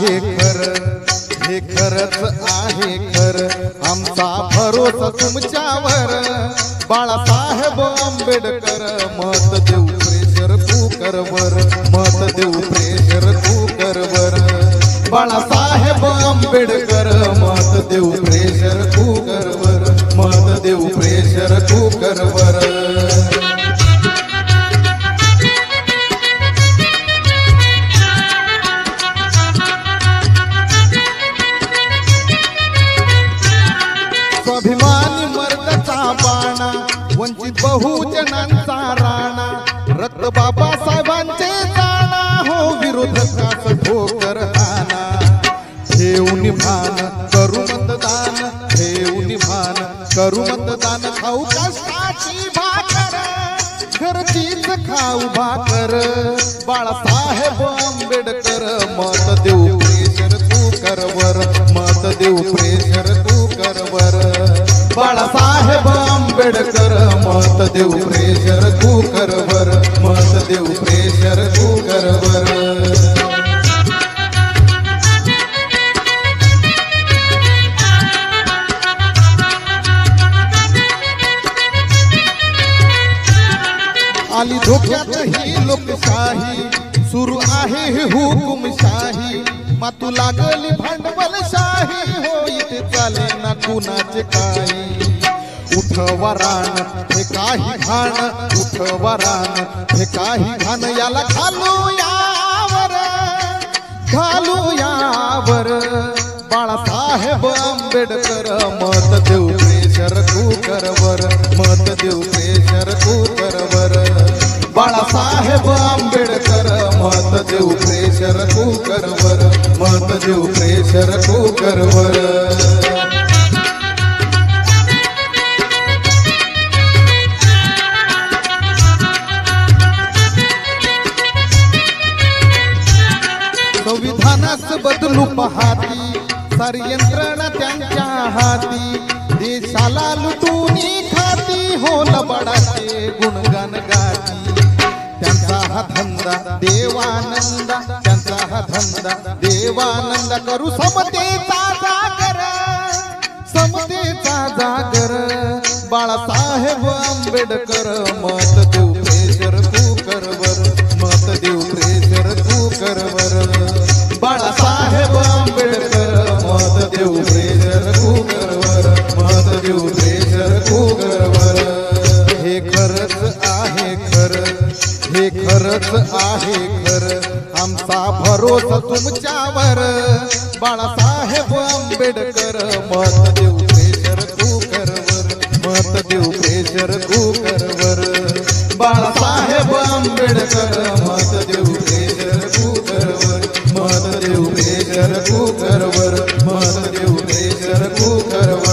आहे खरं, हे खरंच आहे खरं, आमचा भरोसा तुमच्यावर. बाळासाहेब आंबेडकर मत देऊ प्रेशर कुकरवर, मत देऊ प्रेशर कुकरवर. बाळासाहेब आंबेडकर मत देऊ प्रेशर कुकरवर, मत देऊ प्रेशर कुकरवर. स्वाभिमानी मर्दाचा बाणा, वंचित बहुजनांचा राणा, रक्त बाबासाहेबांचे जाणा, हो विरोधकास ठोकर हाना. ठेवून भान करू मतदान, ठेवून भान करू मतदान, खाऊ कष्टाची भाकर, घरचीच खाऊ भाकर. बाळासाहेब आंबेडकर मत देऊ प्रेशर कुकरवर, मत देऊ प्रेशर कुकरवर. बाळासाहेब आंबेडकर मत देऊ प्रेशर कुकरवर, मत देऊ प्रेशर कुकरवर. आली धोक्यात ही लोकशाही, सुरू आहे ही हुकुमशाही, मातू लागली भांडवलशाही, हो इथे चाले ना कुणाचे काही. उठवा रान हे काही घाण, उठवा रान हे काही घाण, याला घालू यावर, घालू यावर. बाळासाहेब आंबेडकर मत देऊ प्रेशर कुकरवर, मत देऊ प्रेशर कुकरवर. बाळासाहेब आंबेडकर मत देऊ प्रेशर कुकरवर, मत देऊ प्रेशर कुकरवर. संविधानास बदलू पाहती, सारी यंत्रणा त्यांच्या हाती, देशाला लुटूनी खाती, हो लबाडाचे गुणगान गाती. त्यांचा हा धंदा देवानंद, त्यांचा हा धंदा देवानंद, करू समतेचा जागर, समतेचा जागर. बाळासाहेब आंबेडकर मत देऊ प्रेशर कुकरवर, मत देऊ प्रेशर कुकरवर. बाळासाहेब आंबेडकर मत देऊ प्रेशर कुकरवर, मत देऊ प्रेशर कुकरवर. हे खरंच आहे खरं, हे खरंच आहे खरं, आमचा भरोसा तुमच्यावर. बाळासाहेब आंबेडकर मत देऊ प्रेशर कुकरवर, मत देऊ प्रेशर कुकरवर. बाळासाहेब आंबेडकर मत देऊ प्रेशर कुकरवर, मत देऊ प्रेशर कुकरवर, मत देऊ प्रेशर कुकरवर.